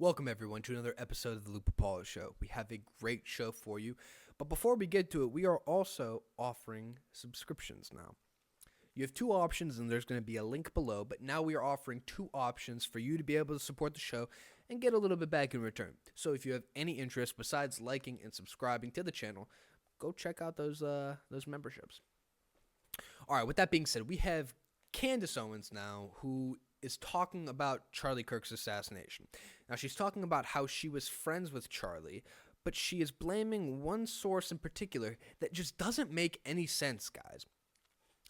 Welcome everyone to another episode of the Luke Papala Show. We have a great show for you, but before we get to it, we are also offering subscriptions now. You have two options and there's going to be a link below, but now we are offering two options for you to be able to support the show and get a little bit back in return. So if you have any interest besides liking and subscribing to the channel, go check out those memberships. All right, with that being said, we have Candace Owens now, who is talking about Charlie Kirk's assassination. Now, she's talking about how she was friends with Charlie, but she is blaming one source in particular that just doesn't make any sense, guys.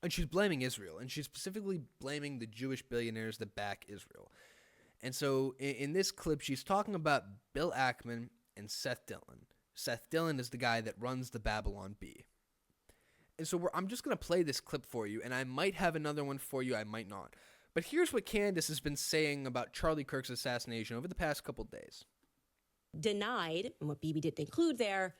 And she's blaming Isreal, and she's specifically blaming the Jewish billionaires that back Isreal. And so in this clip, she's talking about Bill Ackman and Seth Dillon. Seth Dillon is the guy that runs the Babylon Bee. And so I'm just going to play this clip for you, and I might have another one for you, I might not. But here's what Candace has been saying about Charlie Kirk's assassination over the past couple days. Denied, and what Bibi didn't include there.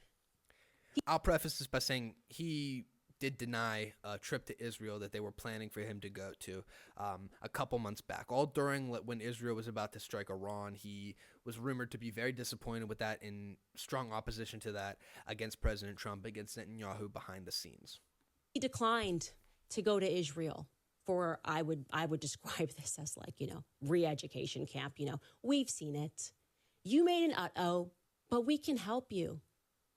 I'll preface this by saying he did deny a trip to Israel that they were planning for him to go to a couple months back. All during when Israel was about to strike Iran, he was rumored to be very disappointed with that, in strong opposition to that against President Trump, against Netanyahu behind the scenes. He declined to go to Israel. For I would describe this as re-education camp. We've seen it. You made an uh-oh, but we can help you.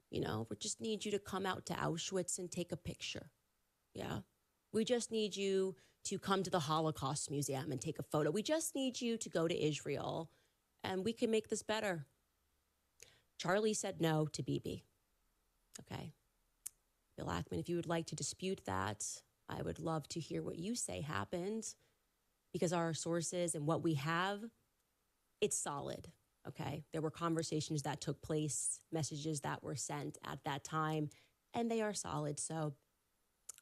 We just need you to come out to Auschwitz and take a picture. Yeah. We just need you to come to the Holocaust Museum and take a photo. We just need you to go to Israel and we can make this better. Charlie said no to Bibi. Okay. Bill Ackman, if you would like to dispute that, I would love to hear what you say happened, because our sources and what we have, it's solid, okay? There were conversations that took place, messages that were sent at that time, and they are solid. So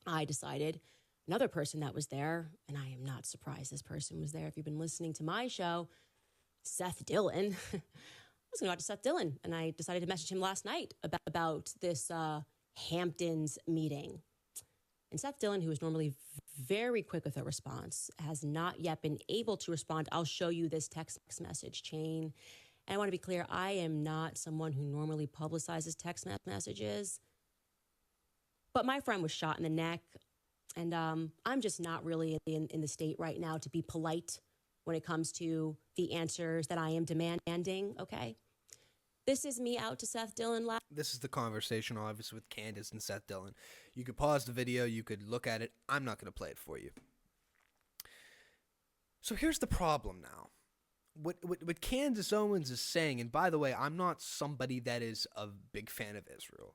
I decided another person that was there, and I am not surprised this person was there. If you've been listening to my show, Seth Dillon, I was going to go out to Seth Dillon, and I decided to message him last night about this Hamptons meeting. And Seth Dillon, who is normally very quick with a response, has not yet been able to respond. I'll show you this text message chain. And I want to be clear, I am not someone who normally publicizes text messages. But my friend was shot in the neck. And I'm just not really in the state right now to be polite when it comes to the answers that I am demanding, okay? This is me out to Seth Dillon. This is the conversation, obviously, with Candace and Seth Dillon. You could pause the video. You could look at it. I'm not going to play it for you. So here's the problem now. What Candace Owens is saying, and by the way, I'm not somebody that is a big fan of Israel.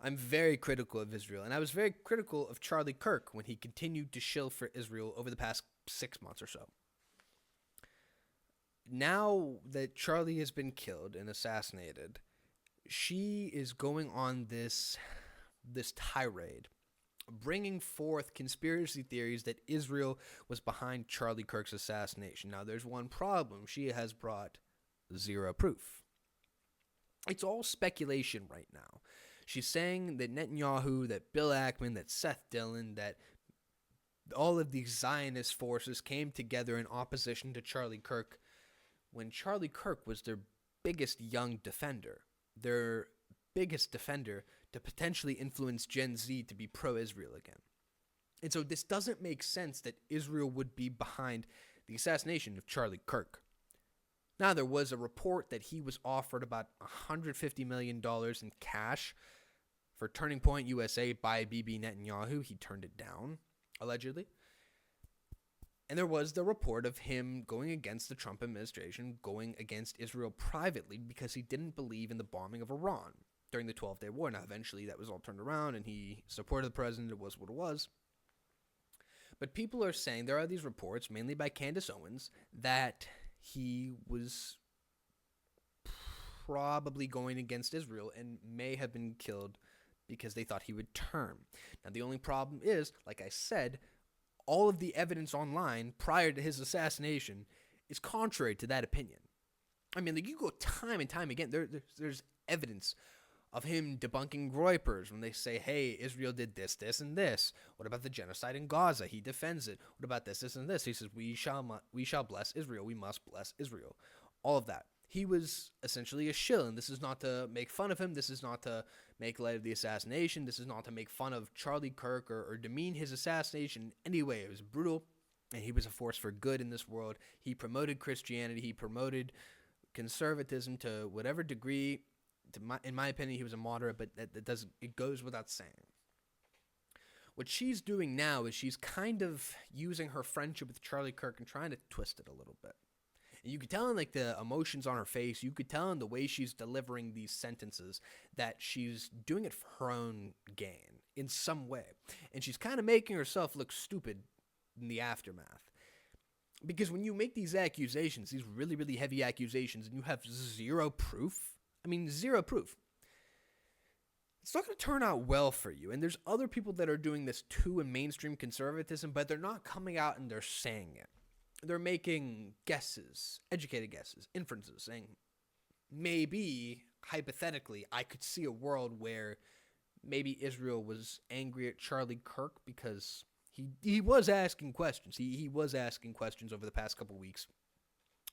I'm very critical of Israel, and I was very critical of Charlie Kirk when he continued to shill for Israel over the past 6 months or so. Now that Charlie has been killed and assassinated, she is going on this tirade, bringing forth conspiracy theories that Israel was behind Charlie Kirk's assassination. Now, there's one problem. She has brought zero proof. It's all speculation right now. She's saying that Netanyahu, that Bill Ackman, that Seth Dillon, that all of these Zionist forces came together in opposition to Charlie Kirk when Charlie Kirk was their biggest young defender, their biggest defender to potentially influence Gen Z to be pro-Israel again. And so this doesn't make sense that Israel would be behind the assassination of Charlie Kirk. Now, there was a report that he was offered about $150 million in cash for Turning Point USA by Bibi Netanyahu. He turned it down, allegedly. And there was the report of him going against the Trump administration, going against Israel privately because he didn't believe in the bombing of Iran during the 12-day war. Now, eventually that was all turned around and he supported the president. It was what it was. But people are saying, there are these reports, mainly by Candace Owens, that he was probably going against Israel and may have been killed because they thought he would turn. Now, the only problem is, like I said, all of the evidence online prior to his assassination is contrary to that opinion. I mean, you go time and time again, there's evidence of him debunking Reuters when they say, hey, Israel did this, this, and this. What about the genocide in Gaza? He defends it. What about this, this, and this? He says, we shall bless Israel. We must bless Israel. All of that. he was essentially a shill. And this is not to make fun of him. This is not to make light of the assassination. This is not to make fun of Charlie Kirk or demean his assassination in any way. It was brutal, and he was a force for good in this world. He promoted Christianity. He promoted conservatism to whatever degree. In my opinion, he was a moderate, but it goes without saying. What she's doing now is she's kind of using her friendship with Charlie Kirk and trying to twist it a little bit. And you could tell in like the emotions on her face, you could tell in the way she's delivering these sentences that she's doing it for her own gain in some way. And she's kind of making herself look stupid in the aftermath. Because when you make these accusations, these really, really heavy accusations, and you have zero proof, zero proof, it's not going to turn out well for you. And there's other people that are doing this too in mainstream conservatism, but they're not coming out and they're saying it. They're making guesses, educated guesses, inferences, saying maybe, hypothetically, I could see a world where maybe Isreal was angry at Charlie Kirk because he was asking questions. He was asking questions over the past couple weeks.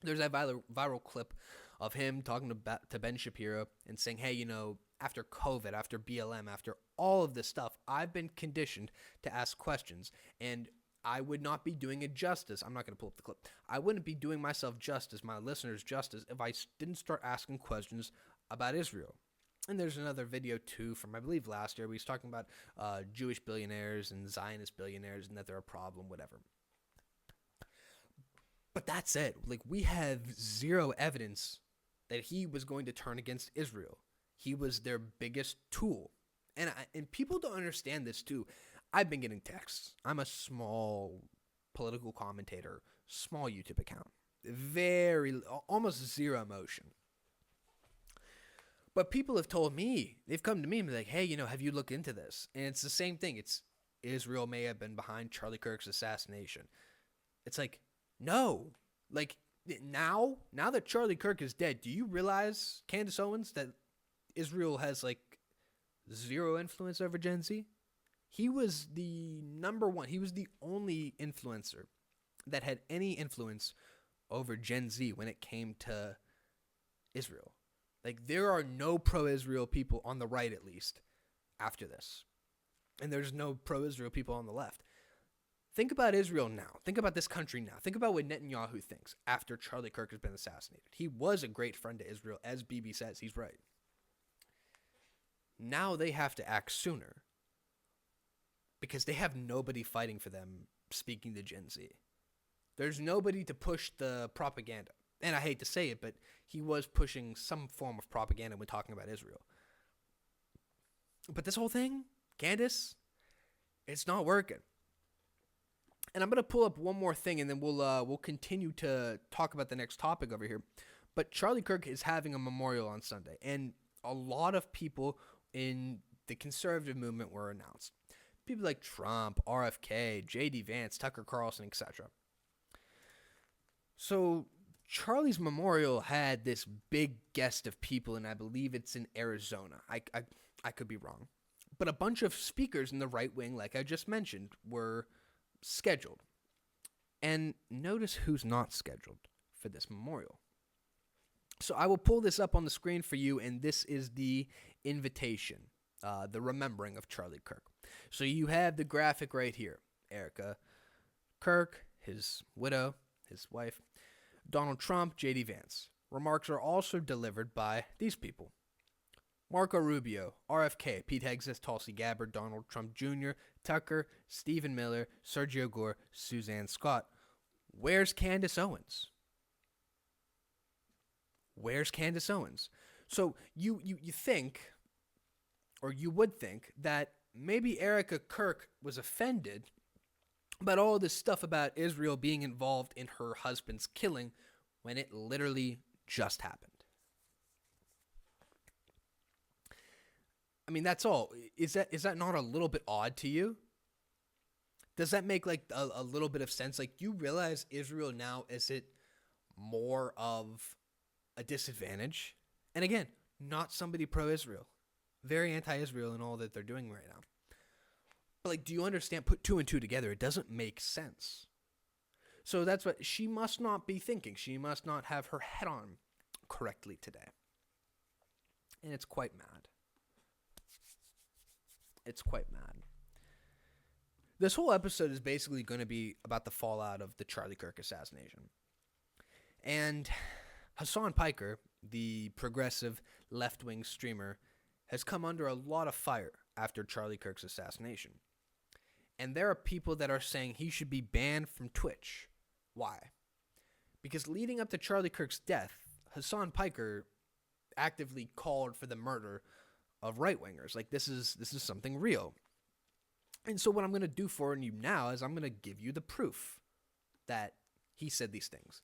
There's that viral clip of him talking to Ben Shapiro and saying, hey, after COVID, after BLM, after all of this stuff, I've been conditioned to ask questions, and I would not be doing it justice. I'm not going to pull up the clip. I wouldn't be doing myself justice, my listeners justice, if I didn't start asking questions about Isreal. And there's another video, too, from, I believe, last year, where he's talking about Jewish billionaires and Zionist billionaires and that they're a problem, whatever. But that's it. Like, we have zero evidence that he was going to turn against Isreal. He was their biggest tool. And people don't understand this, too. I've been getting texts. I'm a small political commentator, small YouTube account. Almost zero emotion. But people have told me, they've come to me and be like, hey, have you looked into this? And it's the same thing. It's Isreal may have been behind Charlie Kirk's assassination. It's like, no. Like, now that Charlie Kirk is dead, do you realize, Candace Owens, that Isreal has, like, zero influence over Gen Z? He was the number one. He was the only influencer that had any influence over Gen Z when it came to Isreal. Like, there are no pro-Israel people on the right, at least, after this. And there's no pro-Israel people on the left. Think about Isreal now. Think about this country now. Think about what Netanyahu thinks after Charlie Kirk has been assassinated. He was a great friend to Isreal, as Bibi says. He's right. Now they have to act sooner because they have nobody fighting for them speaking to Gen Z. There's nobody to push the propaganda. And I hate to say it, but he was pushing some form of propaganda when talking about Isreal. But this whole thing, Candace, it's not working. And I'm going to pull up one more thing, and then we'll continue to talk about the next topic over here. But Charlie Kirk is having a memorial on Sunday, and a lot of people in the conservative movement were announced. People like Trump, RFK, J.D. Vance, Tucker Carlson, etc. So Charlie's memorial had this big guest of people, and I believe it's in Arizona. I could be wrong. But a bunch of speakers in the right wing, like I just mentioned, were scheduled. And notice who's not scheduled for this memorial. So I will pull this up on the screen for you, and this is the invitation, the remembering of Charlie Kirk. So you have the graphic right here. Erica Kirk, his widow, his wife, Donald Trump, J.D. Vance. Remarks are also delivered by these people. Marco Rubio, RFK, Pete Hegseth, Tulsi Gabbard, Donald Trump Jr., Tucker, Stephen Miller, Sergio Gore, Suzanne Scott. Where's Candace Owens? Where's Candace Owens? So you think, or you would think, that maybe Erica Kirk was offended about all this stuff about Isreal being involved in her husband's killing when it literally just happened. I mean, that's all. Is that not a little bit odd to you? Does that make like a little bit of sense? Like, you realize Isreal now is it more of a disadvantage? And again, not somebody pro-Israel. Very anti-Israel in all that they're doing right now. But like, do you understand? Put two and two together. It doesn't make sense. So that's what she must not be thinking. She must not have her head on correctly today. And it's quite mad. It's quite mad. This whole episode is basically going to be about the fallout of the Charlie Kirk assassination. And Hassan Piker, the progressive left-wing streamer, has come under a lot of fire after Charlie Kirk's assassination. And there are people that are saying he should be banned from Twitch. Why? Because leading up to Charlie Kirk's death, Hassan Piker actively called for the murder of right-wingers. Like, this is something real. And so what I'm going to do for you now is I'm going to give you the proof that he said these things.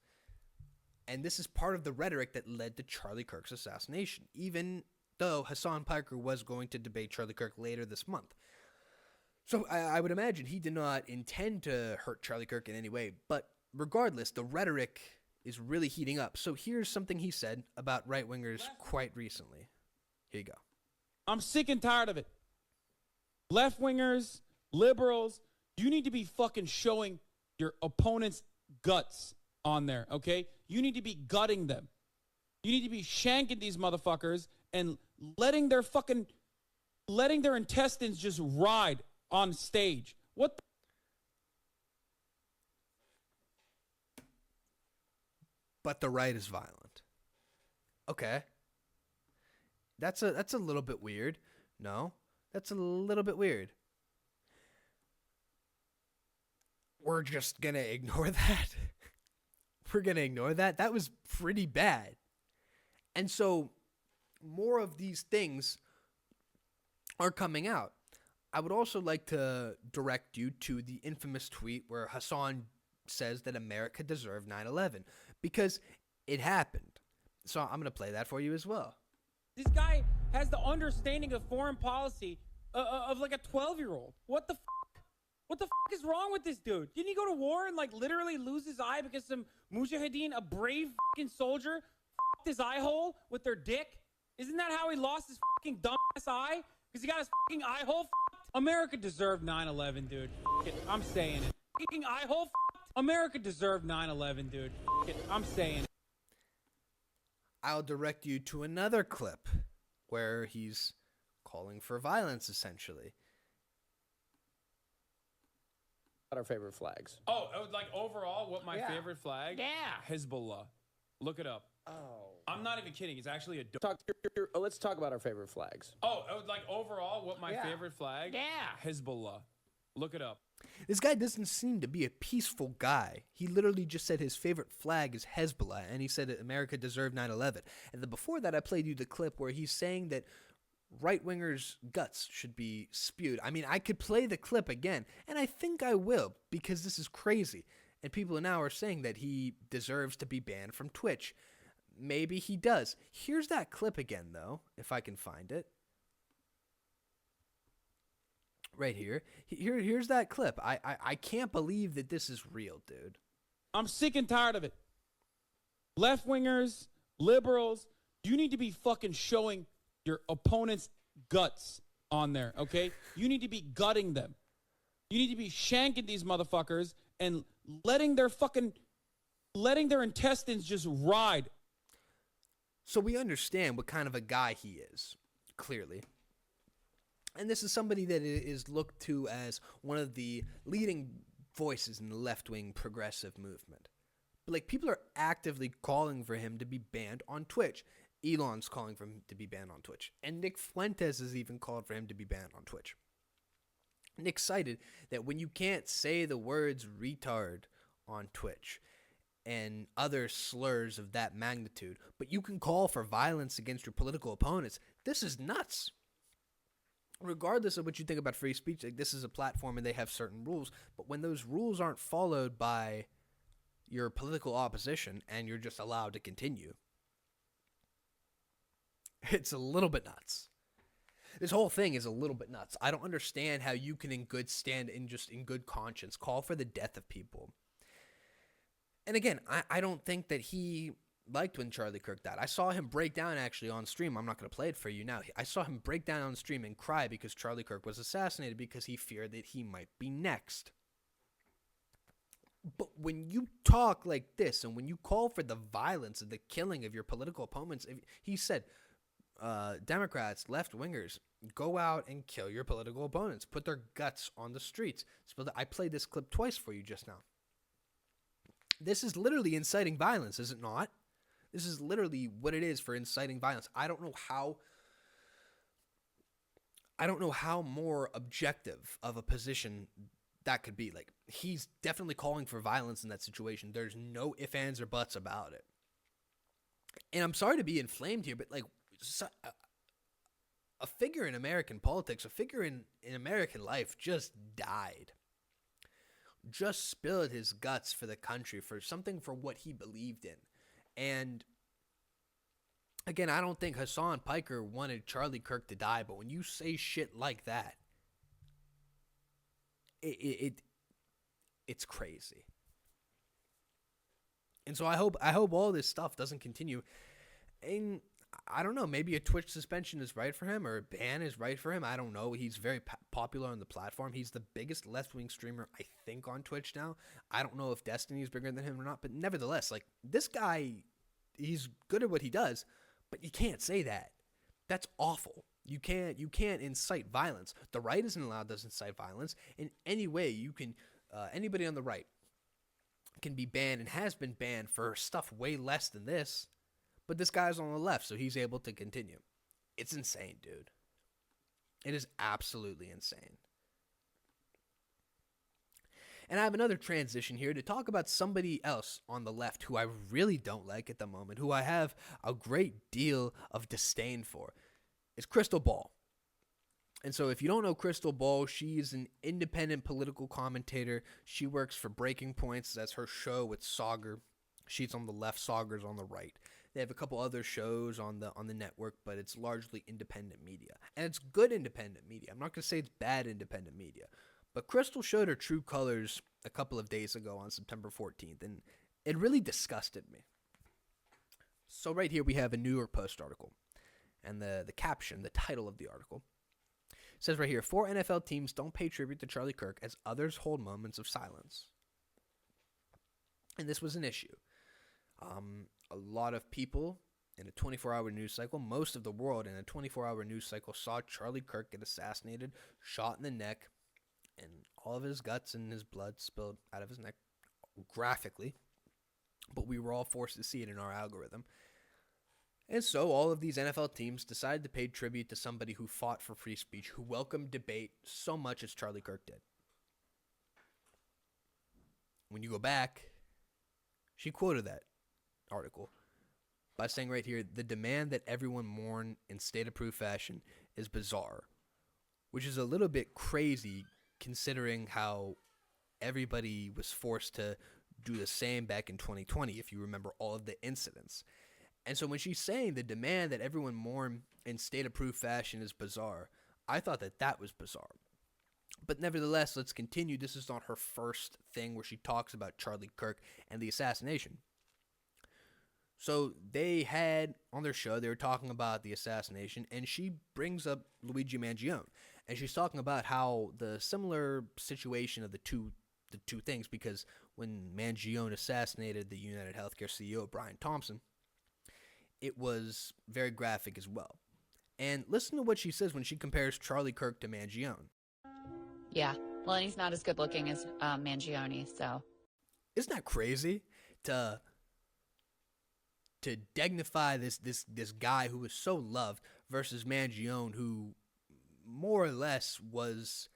And this is part of the rhetoric that led to Charlie Kirk's assassination, even though Hassan Piker was going to debate Charlie Kirk later this month. So I would imagine he did not intend to hurt Charlie Kirk in any way. But regardless, the rhetoric is really heating up. So here's something he said about right-wingers quite recently. Here you go. I'm sick and tired of it. Left-wingers, liberals, you need to be fucking showing your opponent's guts on there, okay? You need to be gutting them. You need to be shanking these motherfuckers and letting their intestines just ride on stage. What the? But the right is violent. Okay. That's a little bit weird. No, that's a little bit weird. We're just going to ignore that. We're going to ignore that. That was pretty bad. And so more of these things are coming out. I would also like to direct you to the infamous tweet where Hassan says that America deserved 9/11 because it happened. So I'm going to play that for you as well. This guy has the understanding of foreign policy of like a 12-year-old. What the fuck? What the fuck is wrong with this dude? Didn't he go to war and like literally lose his eye because some mujahideen, a brave fucking soldier, fucked his eye hole with their dick? Isn't that how he lost his fucking dumbass eye? Because he got his fucking eye hole fucked? America deserved 9/11, dude. I'm saying it. Fucking eye hole fucked? America deserved 9/11, dude. I'm saying it. I'll direct you to another clip where he's calling for violence, essentially. Our favorite flags. Oh, like overall, what my favorite flag? Yeah. Hezbollah. Look it up. Oh. I'm not even kidding. It's actually a... Let's talk about our favorite flags. Oh, like overall, what my favorite flag? Yeah. Hezbollah. Look it up. This guy doesn't seem to be a peaceful guy. He literally just said his favorite flag is Hezbollah, and he said that America deserved 9/11. And then before that, I played you the clip where he's saying that right-wingers' guts should be spewed. I mean, I could play the clip again, and I think I will, because this is crazy. And people now are saying that he deserves to be banned from Twitch. Maybe he does. Here's that clip again, though, if I can find it. Right here. Here's that clip. I can't believe that this is real, dude. I'm sick and tired of it. Left-wingers, liberals, you need to be fucking showing your opponent's guts on there, okay? You need to be gutting them. You need to be shanking these motherfuckers and letting their intestines just ride. So we understand what kind of a guy he is, clearly. And this is somebody that is looked to as one of the leading voices in the left-wing progressive movement. But like, people are actively calling for him to be banned on Twitch. Elon's calling for him to be banned on Twitch. And Nick Fuentes has even called for him to be banned on Twitch. Nick cited that when you can't say the words retard on Twitch and other slurs of that magnitude, but you can call for violence against your political opponents, this is nuts. Regardless of what you think about free speech, like, this is a platform and they have certain rules, but when those rules aren't followed by your political opposition and you're just allowed to continue, it's a little bit nuts. This whole thing is a little bit nuts. I don't understand how you can in good conscience call for the death of people. And again, I don't think that he liked when Charlie Kirk died. I saw him break down actually on stream. I'm not going to play it for you now. I saw him break down on stream and cry because Charlie Kirk was assassinated because he feared that he might be next. But when you talk like this and when you call for the violence and the killing of your political opponents, he said, Democrats, left-wingers, go out and kill your political opponents. Put their guts on the streets. I played this clip twice for you just now. This is literally inciting violence, is it not? This is literally what it is for inciting violence. I don't know how more objective of a position that could be. Like, he's definitely calling for violence in that situation. There's no ifs, ands, or buts about it. And I'm sorry to be inflamed here, but like, a figure in American politics, a figure in American life just died. Just spilled his guts for the country, for something, for what he believed in. And again, I don't think Hassan Piker wanted Charlie Kirk to die, but when you say shit like that, it's crazy. And so I hope all this stuff doesn't continue. And I don't know, maybe a Twitch suspension is right for him, or a ban is right for him. I don't know. He's very popular on the platform. He's the biggest left-wing streamer, I think, on Twitch now. I don't know if Destiny is bigger than him or not, but nevertheless, like, this guy, he's good at what he does, but you can't say that. That's awful. You can't incite violence. The right isn't allowed to incite violence in any way. You can, anybody on the right can be banned and has been banned for stuff way less than this. But this guy's on the left, so he's able to continue. It's insane, dude. It is absolutely insane. And I have another transition here to talk about somebody else on the left who I really don't like at the moment, who I have a great deal of disdain for. It's Crystal Ball. And so if you don't know Crystal Ball, she is an independent political commentator. She works for Breaking Points. That's her show with Sauger. She's on the left, Sauger's on the right. They have a couple other shows on the network, but it's largely independent media. And it's good independent media. I'm not going to say it's bad independent media. But Crystal showed her true colors a couple of days ago on September 14th, and it really disgusted me. So right here we have a New York Post article. And the caption, the title of the article, says right here, 4 NFL teams don't pay tribute to Charlie Kirk as others hold moments of silence. And this was an issue. A lot of people in a 24-hour news cycle, most of the world in a 24-hour news cycle, saw Charlie Kirk get assassinated, shot in the neck, and all of his guts and his blood spilled out of his neck graphically. But we were all forced to see it in our algorithm. And so all of these NFL teams decided to pay tribute to somebody who fought for free speech, who welcomed debate so much as Charlie Kirk did. When you go back, she quoted that article by saying right here, the demand that everyone mourn in state-approved fashion is bizarre, which is a little bit crazy considering how everybody was forced to do the same back in 2020, if you remember all of the incidents. And so when she's saying the demand that everyone mourn in state-approved fashion is bizarre, I thought that was bizarre. But nevertheless, let's continue. This is not her first thing where she talks about Charlie Kirk and the assassination. So they had on their show, they were talking about the assassination, and she brings up Luigi Mangione. And she's talking about how the similar situation of the two things, because when Mangione assassinated the United Healthcare CEO, Brian Thompson, it was very graphic as well. And listen to what she says when she compares Charlie Kirk to Mangione. Yeah, well, and he's not as good looking as Mangione, so. Isn't that crazy to dignify this guy who was so loved versus Mangione, who more or less was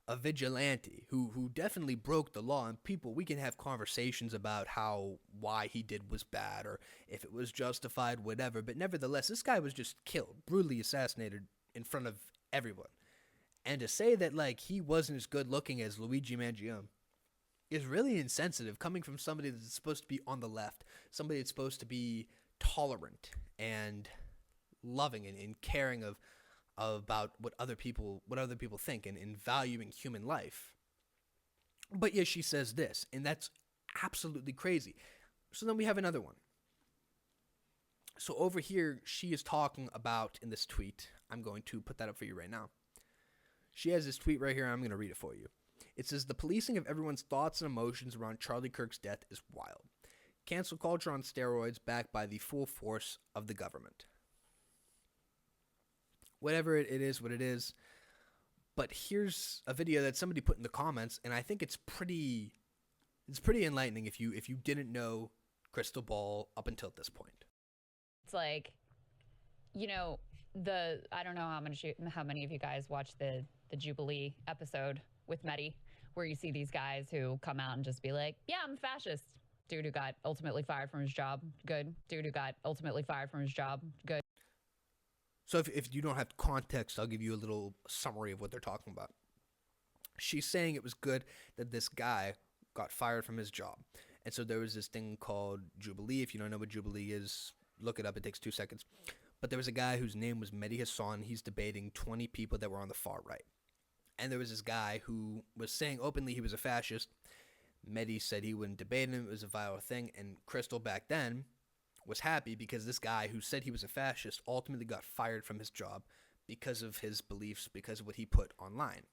a vigilante, who definitely broke the law, and we can have conversations about why he did was bad or if it was justified, whatever, but nevertheless, this guy was just killed, brutally assassinated in front of everyone. And to say that like he wasn't as good looking as Luigi Mangione is really insensitive, coming from somebody that's supposed to be on the left, somebody that's supposed to be tolerant and loving and caring about what other people think and valuing human life. But yet she says this, and that's absolutely crazy. So then we have another one. So over here, she is talking about, in this tweet, I'm going to put that up for you right now. She has this tweet right here, and I'm going to read it for you. It says the policing of everyone's thoughts and emotions around Charlie Kirk's death is wild. Cancel culture on steroids backed by the full force of the government. Whatever it is, what it is. But here's a video that somebody put in the comments, and I think it's pretty enlightening if you didn't know Crystal Ball up until this point. It's like, you know, I don't know how many of you guys watched the Jubilee episode with Mehdi, where you see these guys who come out and just be like, yeah, I'm a fascist. Dude who got ultimately fired from his job, good. Dude who got ultimately fired from his job, good. So if you don't have context, I'll give you a little summary of what they're talking about. She's saying it was good that this guy got fired from his job. And so there was this thing called Jubilee. If you don't know what Jubilee is, look it up. It takes 2 seconds. But there was a guy whose name was Mehdi Hassan. He's debating 20 people that were on the far right. And there was this guy who was saying openly he was a fascist. Mehdi said he wouldn't debate him. It was a vile thing. And Crystal back then was happy because this guy who said he was a fascist ultimately got fired from his job because of his beliefs, because of what he put online.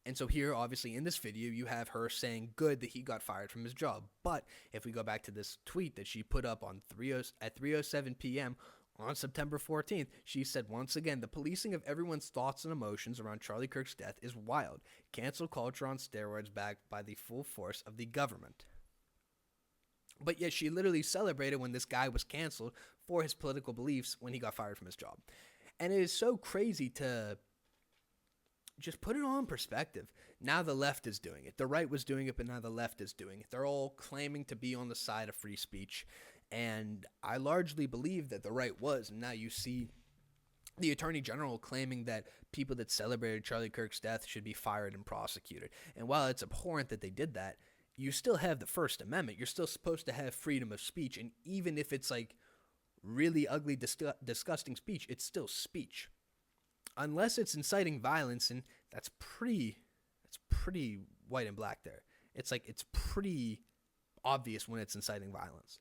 And so here, obviously, in this video, you have her saying good that he got fired from his job. But if we go back to this tweet that she put up at 3:07 p.m. on September 14th, she said, once again, the policing of everyone's thoughts and emotions around Charlie Kirk's death is wild. Cancel culture on steroids backed by the full force of the government. But yet she literally celebrated when this guy was canceled for his political beliefs when he got fired from his job. And it is so crazy to just put it all in perspective. Now the left is doing it. The right was doing it, but now the left is doing it. They're all claiming to be on the side of free speech. And I largely believe that the right was. And now you see the Attorney General claiming that people that celebrated Charlie Kirk's death should be fired and prosecuted. And while it's abhorrent that they did that, you still have the First Amendment. You're still supposed to have freedom of speech. And even if it's like really ugly, disgusting speech, it's still speech. Unless it's inciting violence, and that's pretty white and black there. It's pretty obvious when it's inciting violence.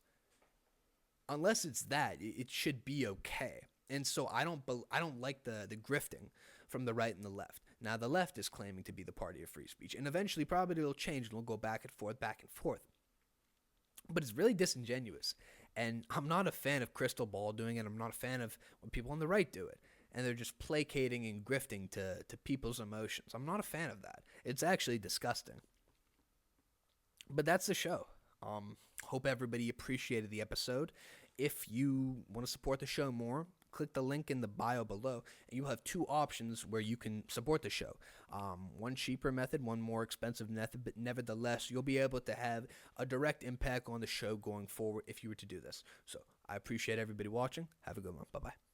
Unless it's that, it should be okay. And so I don't like the grifting from the right and the left. Now the left is claiming to be the party of free speech, and eventually probably it'll change and it'll go back and forth. But it's really disingenuous. And I'm not a fan of Crystal Ball doing it. I'm not a fan of when people on the right do it. And they're just placating and grifting to people's emotions. I'm not a fan of that. It's actually disgusting. But that's the show. Hope everybody appreciated the episode. If you want to support the show more, click the link in the bio below, and you'll have 2 options where you can support the show. One cheaper method, one more expensive method, but nevertheless, you'll be able to have a direct impact on the show going forward if you were to do this. So I appreciate everybody watching. Have a good one. Bye-bye.